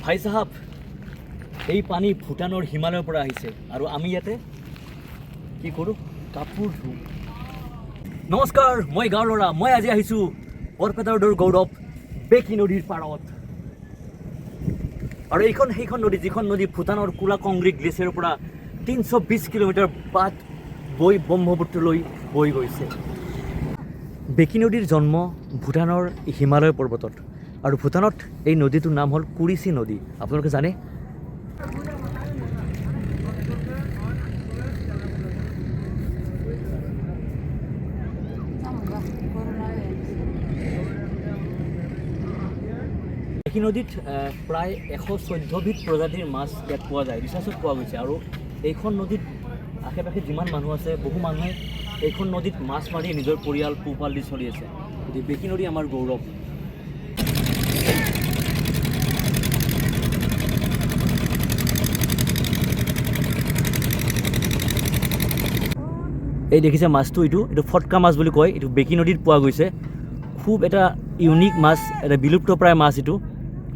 ভাই সাহাব, এই পানী ভূটানৰ হিমালয়ৰ পৰা আহিছে আৰু আমি ইয়াতে কি কৰোঁ, কাপোৰ ধুওঁ। নমস্কাৰ, মই গাঁৱৰ ল'ৰা। মই আজি আহিছোঁ বৰপেটাৰ গৌৰৱ বেকী নদীৰ পাৰত। আৰু এইখন সেইখন নদী, যিখন নদী ভূটানৰ কোলা কংগ্ৰী গ্লেচিয়াৰৰ পৰা 320 কিলোমিটাৰ বাট বৈ ব্ৰহ্মপুত্ৰলৈ বৈ গৈছে। বেকী নদীৰ জন্ম ভূটানৰ হিমালয় পৰ্বতত, আৰু ভূটানত এই নদীটোৰ নাম হ'ল কুৰিচি নদী। আপোনালোকে জানে? বেকী নদীত প্ৰায় 114বিধ প্ৰজাতিৰ মাছ ইয়াত পোৱা যায়, ৰিচাৰ্চত পোৱা গৈছে। আৰু এইখন নদীত আশে পাশে যিমান মানুহ আছে, বহু মানুহে এইখন নদীত মাছ মাৰি নিজৰ পৰিয়াল পোহপাল দি চলি আছে। গতিকে বেকী নদী আমাৰ গৌৰৱ। এই দেখিছে মাছটো, এইটো ফটকা মাছ বুলি কয়। এইটো বেকী নদীত পোৱা গৈছে। খুব এটা ইউনিক মাছ, এটা বিলুপ্তপ্ৰায় মাছ এইটো।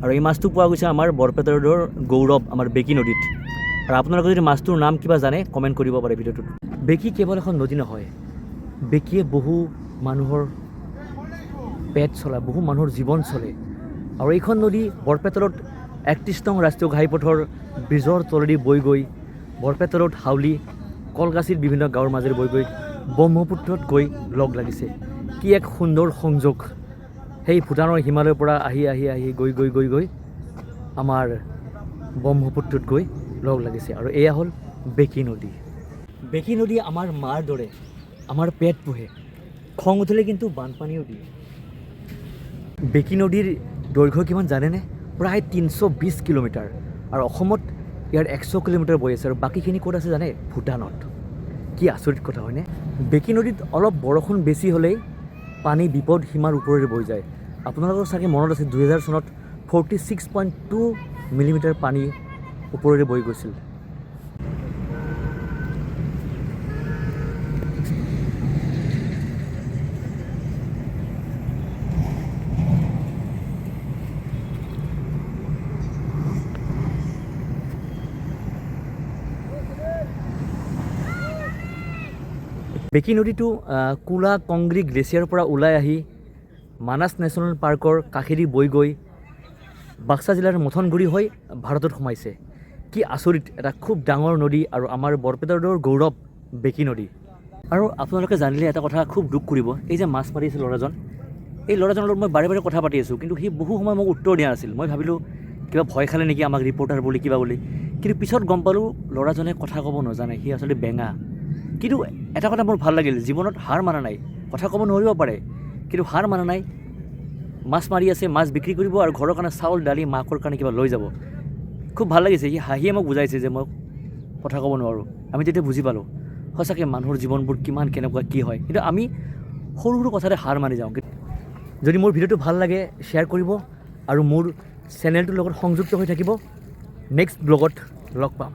আৰু এই মাছটো পোৱা গৈছে আমাৰ বৰপেটাৰ গৌৰৱ, আমাৰ বেকী নদীত। আৰু আপোনালোকে যদি মাছটোৰ নাম কিবা জানে, কমেণ্ট কৰিব পাৰে ভিডিঅ'টোত। বেকী কেৱল এখন নদী নহয়, বেকীয়ে বহু মানুহৰ পেট চলায়, বহু মানুহৰ জীৱন চলে। আৰু এইখন নদী বৰপেটাৰত 31 নং ৰাষ্ট্ৰীয় ঘাইপথৰ ব্ৰিজৰ তলেদি বৈ গৈ বৰপেটাৰত হাউলি, কলগাছিৰ বিভিন্ন গাঁৱৰ মাজেৰে বৈ গৈ ব্ৰহ্মপুত্ৰত গৈ লগ লাগিছে। কি এক সুন্দৰ সংযোগ! সেই ভূটানৰ হিমালয়ৰ পৰা আহি গৈ আমাৰ ব্ৰহ্মপুত্ৰত গৈ লগ লাগিছে। আৰু এয়া হ'ল বেকী নদী। বেকী নদী আমাৰ মাৰ দৰে, আমাৰ পেট পোহে, খং উঠিলে কিন্তু বানপানীও দিয়ে। বেকী নদীৰ দৈৰ্ঘ্য কিমান জানেনে? প্ৰায় 320 কিলোমিটাৰ। আৰু অসমত ইয়াৰ 100 কিলোমিটাৰ বৈ আছে। আৰু বাকীখিনি ক'ত আছে জানে? ভূটানত। কি আচৰিত কথা হয়নে? বেকী নদীত অলপ বৰষুণ বেছি হ'লেই পানী বিপদ সীমাৰ ওপৰেৰে বৈ যায়। আপোনালোকৰ চাগে মনত আছে, 2000 চনত 46.2 মিলিমিটাৰ পানী ওপৰেৰে বৈ গৈছিল। বেকী নদীটো কোলা কংগ্ৰী গ্লেচিয়াৰৰ পৰা ওলাই আহি মানাস নেশ্যনেল পাৰ্কৰ কাষেদি বৈ গৈ বাক্সা জিলাৰ মথনগুৰি হৈ ভাৰতত সোমাইছে। কি আচৰিত! এটা খুব ডাঙৰ নদী, আৰু আমাৰ বৰপেটাৰ গৌৰৱ বেকী নদী। আৰু আপোনালোকে জানিলে এটা কথা খুব দুখ কৰিব, এই যে মাছ মাৰি আছে ল'ৰাজন, এই ল'ৰাজনৰ লগত মই বাৰে বাৰে কথা পাতি আছোঁ, কিন্তু সি বহু সময় মোক উত্তৰ দিয়া নাছিল। মই ভাবিলোঁ কিবা ভয় খালে নেকি আমাক, ৰিপৰ্টাৰ বুলি কিবা বুলি। কিন্তু পিছত গম পালোঁ ল'ৰাজনে কথা ক'ব নাজানে, সি আচলতে বেঙা। কিন্তু এটা কথা মোৰ ভাল লাগিল, জীৱনত হাৰ মানা নাই। কথা ক'ব নোৱাৰিব পাৰে, কিন্তু হাৰ মানা নাই। মাছ মাৰি আছে, মাছ বিক্ৰী কৰিব, আৰু ঘৰৰ কাৰণে চাউল দালি, মাকৰ কাৰণে কিবা লৈ যাব। খুব ভাল লাগিছে। সি হাঁহিয়ে মোক বুজাইছে যে মই কথা ক'ব নোৱাৰোঁ। আমি তেতিয়া বুজি পালোঁ সঁচাকৈ মানুহৰ জীৱনবোৰ কিমান কেনেকুৱা কি হয়। কিন্তু আমি সৰু সৰু কথাতে হাৰ মানি যাওঁ। যদি মোৰ ভিডিঅ'টো ভাল লাগে, শ্বেয়াৰ কৰিব, আৰু মোৰ চেনেলটোৰ লগত সংযুক্ত হৈ থাকিব। নেক্সট ব্লগত লগ পাম।